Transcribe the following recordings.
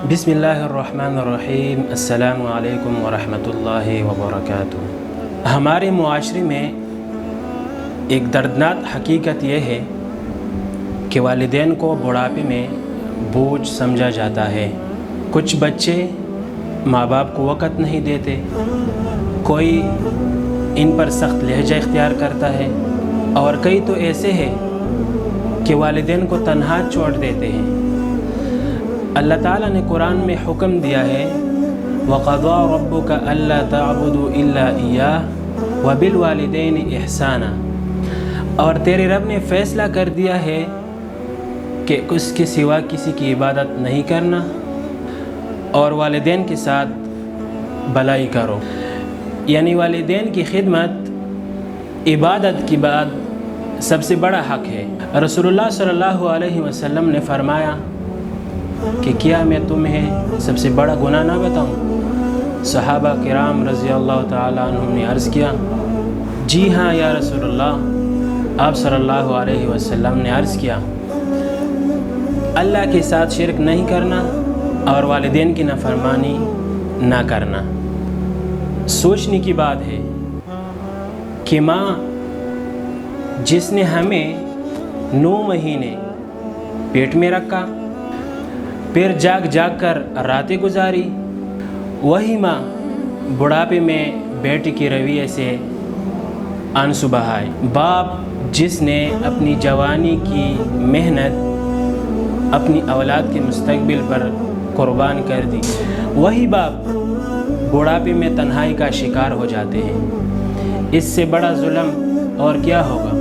بسم اللہ الرحمن الرحیم۔ السلام علیکم ورحمۃ اللہ وبرکاتہ۔ ہمارے معاشرے میں ایک دردناک حقیقت یہ ہے کہ والدین کو بڑھاپے میں بوجھ سمجھا جاتا ہے۔ کچھ بچے ماں باپ کو وقت نہیں دیتے، کوئی ان پر سخت لہجہ اختیار کرتا ہے، اور کئی تو ایسے ہیں کہ والدین کو تنہا چھوڑ دیتے ہیں۔ اللہ تعالیٰ نے قرآن میں حکم دیا ہے وَقَضَىٰ رَبُّكَ أَلَّا تَعْبُدُوا إِلَّا إِيَّاهُ وَبِالْوَالِدَيْنِ إِحْسَانًا، اور تیرے رب نے فیصلہ کر دیا ہے کہ اس کے سوا کسی کی عبادت نہیں کرنا، اور والدین کے ساتھ بھلائی کرو۔ یعنی والدین کی خدمت عبادت کے بعد سب سے بڑا حق ہے۔ رسول اللہ صلی اللہ علیہ وسلم نے فرمایا کہ کیا میں تمہیں سب سے بڑا گناہ نہ بتاؤں؟ صحابہ کرام رضی اللہ تعالیٰ عنہم نے عرض کیا، جی ہاں یا رسول اللہ۔ آپ صلی اللہ علیہ وسلم نے عرض کیا، اللہ کے ساتھ شرک نہیں کرنا اور والدین کی نافرمانی نہ کرنا۔ سوچنے کی بات ہے کہ ماں جس نے ہمیں 9 مہینے پیٹ میں رکھا، پھر جاگ جاگ کر راتیں گزاری، وہی ماں بڑھاپے میں بیٹے کے رویے سے آنسو بہائے۔ باپ جس نے اپنی جوانی کی محنت اپنی اولاد کے مستقبل پر قربان کر دی، وہی باپ بڑھاپے میں تنہائی کا شکار ہو جاتے ہیں۔ اس سے بڑا ظلم اور کیا ہوگا؟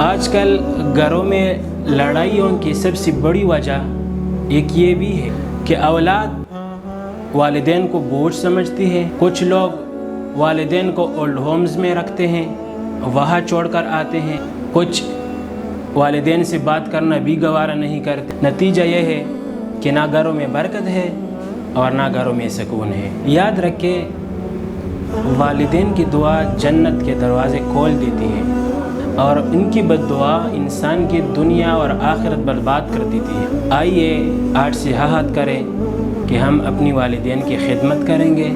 آج کل گھروں میں لڑائیوں کی سب سے بڑی وجہ ایک یہ بھی ہے کہ اولاد والدین کو بوجھ سمجھتی ہے۔ کچھ لوگ والدین کو اولڈ ہومز میں رکھتے ہیں، وہاں چھوڑ کر آتے ہیں۔ کچھ والدین سے بات کرنا بھی گوارا نہیں کرتے۔ نتیجہ یہ ہے کہ نہ گھروں میں برکت ہے اور نہ گھروں میں سکون ہے۔ یاد رکھیں، والدین کی دعا جنت کے دروازے کھول دیتی ہے، اور ان کی بد دعا انسان کی دنیا اور آخرت برباد کر دیتی ہے۔ آئیے آج سے عہد کریں کہ ہم اپنی والدین کی خدمت کریں گے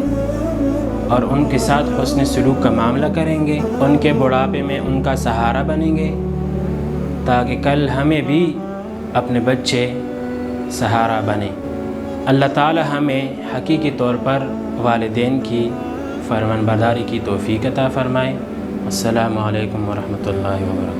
اور ان کے ساتھ حسن سلوک کا معاملہ کریں گے، ان کے بڑھاپے میں ان کا سہارا بنیں گے، تاکہ کل ہمیں بھی اپنے بچے سہارا بنیں۔ اللہ تعالی ہمیں حقیقی طور پر والدین کی فرمان برداری کی توفیق عطا فرمائے۔ السلام علیکم ورحمۃ اللہ وبرکاتہ۔